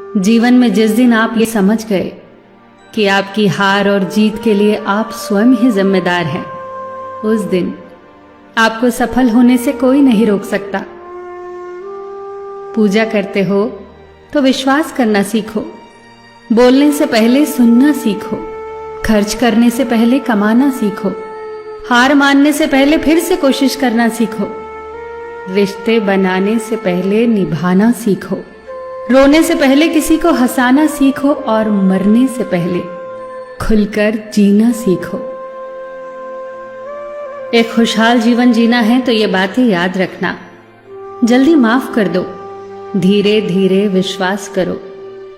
जीवन में जिस दिन आप ये समझ गए कि आपकी हार और जीत के लिए आप स्वयं ही जिम्मेदार हैं, उस दिन आपको सफल होने से कोई नहीं रोक सकता। पूजा करते हो तो विश्वास करना सीखो, बोलने से पहले सुनना सीखो, खर्च करने से पहले कमाना सीखो, हार मानने से पहले फिर से कोशिश करना सीखो, रिश्ते बनाने से पहले निभाना सीखो, रोने से पहले किसी को हंसाना सीखो और मरने से पहले खुलकर जीना सीखो। एक खुशहाल जीवन जीना है तो ये बातें याद रखना। जल्दी माफ कर दो, धीरे धीरे विश्वास करो,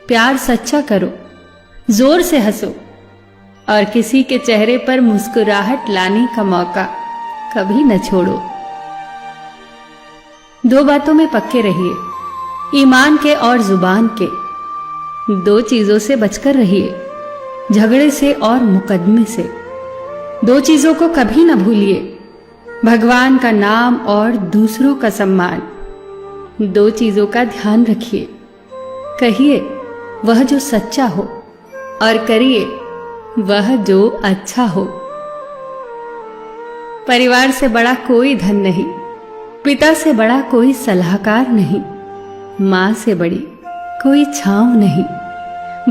प्यार सच्चा करो, जोर से हंसो और किसी के चेहरे पर मुस्कुराहट लाने का मौका कभी न छोड़ो। दो बातों में पक्के रहिए, ईमान के और जुबान के। दो चीजों से बचकर रहिए, झगड़े से और मुकदमे से। दो चीजों को कभी न भूलिए, भगवान का नाम और दूसरों का सम्मान। दो चीजों का ध्यान रखिए, कहिए वह जो सच्चा हो और करिए वह जो अच्छा हो। परिवार से बड़ा कोई धन नहीं, पिता से बड़ा कोई सलाहकार नहीं, मां से बड़ी कोई छांव नहीं,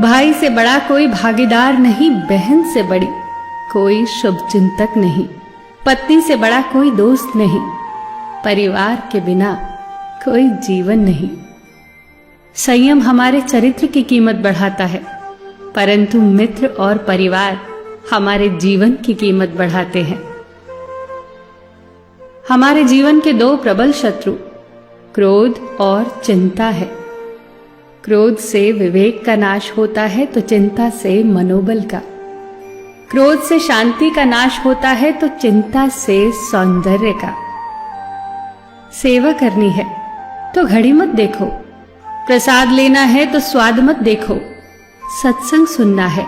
भाई से बड़ा कोई भागीदार नहीं, बहन से बड़ी कोई शुभचिंतक नहीं, पत्नी से बड़ा कोई दोस्त नहीं, परिवार के बिना कोई जीवन नहीं। संयम हमारे चरित्र की कीमत बढ़ाता है, परंतु मित्र और परिवार हमारे जीवन की कीमत बढ़ाते हैं। हमारे जीवन के दो प्रबल शत्रु क्रोध और चिंता है। क्रोध से विवेक का नाश होता है तो चिंता से मनोबल का। क्रोध से शांति का नाश होता है तो चिंता से सौंदर्य का। सेवा करनी है तो घड़ी मत देखो, प्रसाद लेना है तो स्वाद मत देखो, सत्संग सुनना है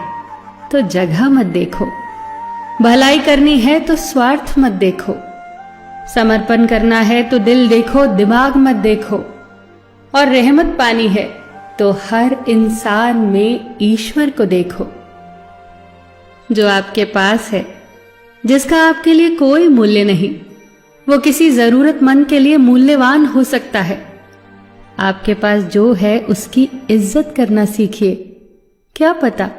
तो जगह मत देखो, भलाई करनी है तो स्वार्थ मत देखो, समर्पण करना है तो दिल देखो, दिमाग मत देखो, और रहमत पानी है तो हर इंसान में ईश्वर को देखो। जो आपके पास है, जिसका आपके लिए कोई मूल्य नहीं, वो किसी जरूरतमंद के लिए मूल्यवान हो सकता है। आपके पास जो है उसकी इज्जत करना सीखिए, क्या पता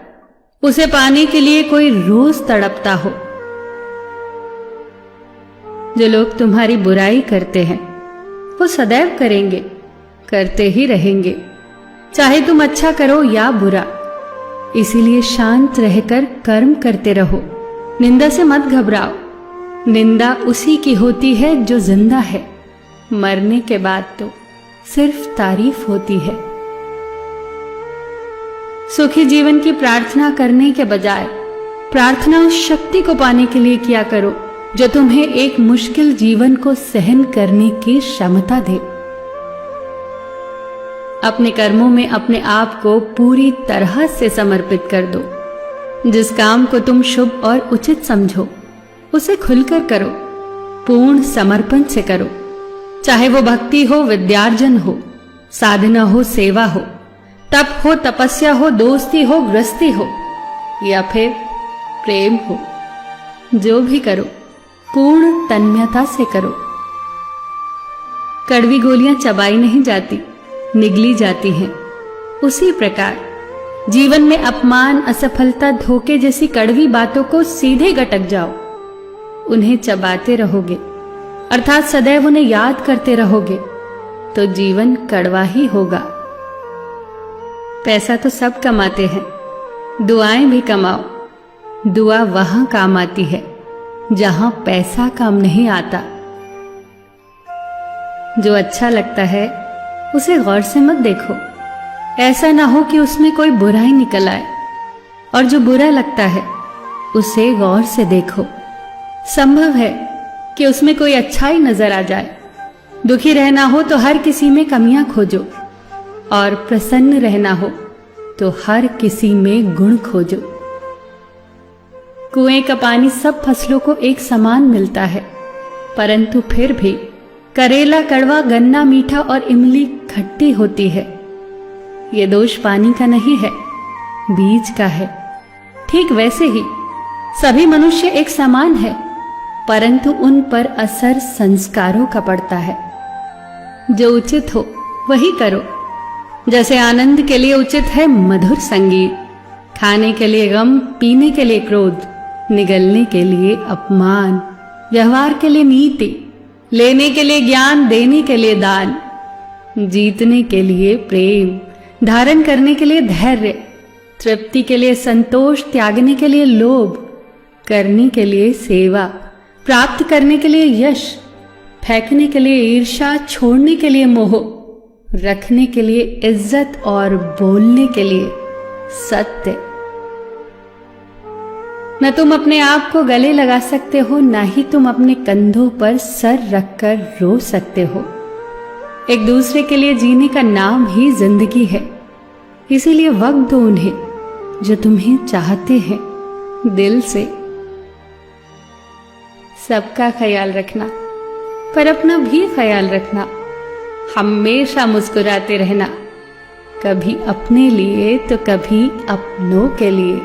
उसे पाने के लिए कोई रोज तड़पता हो। जो लोग तुम्हारी बुराई करते हैं वो सदैव करेंगे, करते ही रहेंगे, चाहे तुम अच्छा करो या बुरा। इसीलिए शांत रहकर कर्म करते रहो, निंदा से मत घबराओ। निंदा उसी की होती है जो जिंदा है, मरने के बाद तो सिर्फ तारीफ होती है। सुखी जीवन की प्रार्थना करने के बजाय प्रार्थना उस शक्ति को पाने के लिए किया करो जो तुम्हें एक मुश्किल जीवन को सहन करने की क्षमता दे। अपने कर्मों में अपने आप को पूरी तरह से समर्पित कर दो। जिस काम को तुम शुभ और उचित समझो उसे खुलकर करो, पूर्ण समर्पण से करो। चाहे वो भक्ति हो, विद्यार्जन हो, साधना हो, सेवा हो, तप हो, तपस्या हो, दोस्ती हो, गृहस्थी हो या फिर प्रेम हो, जो भी करो पूर्ण तन्मयता से करो। कड़वी गोलियां चबाई नहीं जाती, निगली जाती हैं। उसी प्रकार जीवन में अपमान, असफलता, धोखे जैसी कड़वी बातों को सीधे गटक जाओ। उन्हें चबाते रहोगे, अर्थात सदैव उन्हें याद करते रहोगे, तो जीवन कड़वा ही होगा। पैसा तो सब कमाते हैं, दुआएं भी कमाओ। दुआ वहां काम आती है जहां पैसा काम नहीं आता। जो अच्छा लगता है उसे गौर से मत देखो, ऐसा ना हो कि उसमें कोई बुराई निकल आए, और जो बुरा लगता है उसे गौर से देखो। संभव है कि उसमें कोई अच्छाई नजर आ जाए। दुखी रहना हो तो हर किसी में कमियां खोजो, और प्रसन्न रहना हो तो हर किसी में गुण खोजो। कुएं का पानी सब फसलों को एक समान मिलता है, परंतु फिर भी करेला कड़वा, गन्ना मीठा और इमली खट्टी होती है। ये दोष पानी का नहीं है, बीज का है। ठीक वैसे ही सभी मनुष्य एक समान है, परंतु उन पर असर संस्कारों का पड़ता है। जो उचित हो वही करो। जैसे आनंद के लिए उचित है मधुर संगीत, खाने के लिए गम, पीने के लिए क्रोध, निगलने के लिए अपमान, व्यवहार के लिए नीति, लेने के लिए ज्ञान, देने के लिए दान, जीतने के लिए प्रेम, धारण करने के लिए धैर्य, तृप्ति के लिए संतोष, त्यागने के लिए लोभ, करने के लिए सेवा, प्राप्त करने के लिए यश, फेंकने के लिए ईर्ष्या, छोड़ने के लिए मोह, रखने के लिए इज्जत और बोलने के लिए सत्य। न तुम अपने आप को गले लगा सकते हो, ना ही तुम अपने कंधों पर सर रखकर रो सकते हो। एक दूसरे के लिए जीने का नाम ही जिंदगी है। इसीलिए वक्त दो उन्हें जो तुम्हें चाहते हैं दिल से। सबका ख्याल रखना, पर अपना भी ख्याल रखना। हमेशा मुस्कुराते रहना, कभी अपने लिए तो कभी अपनों के लिए।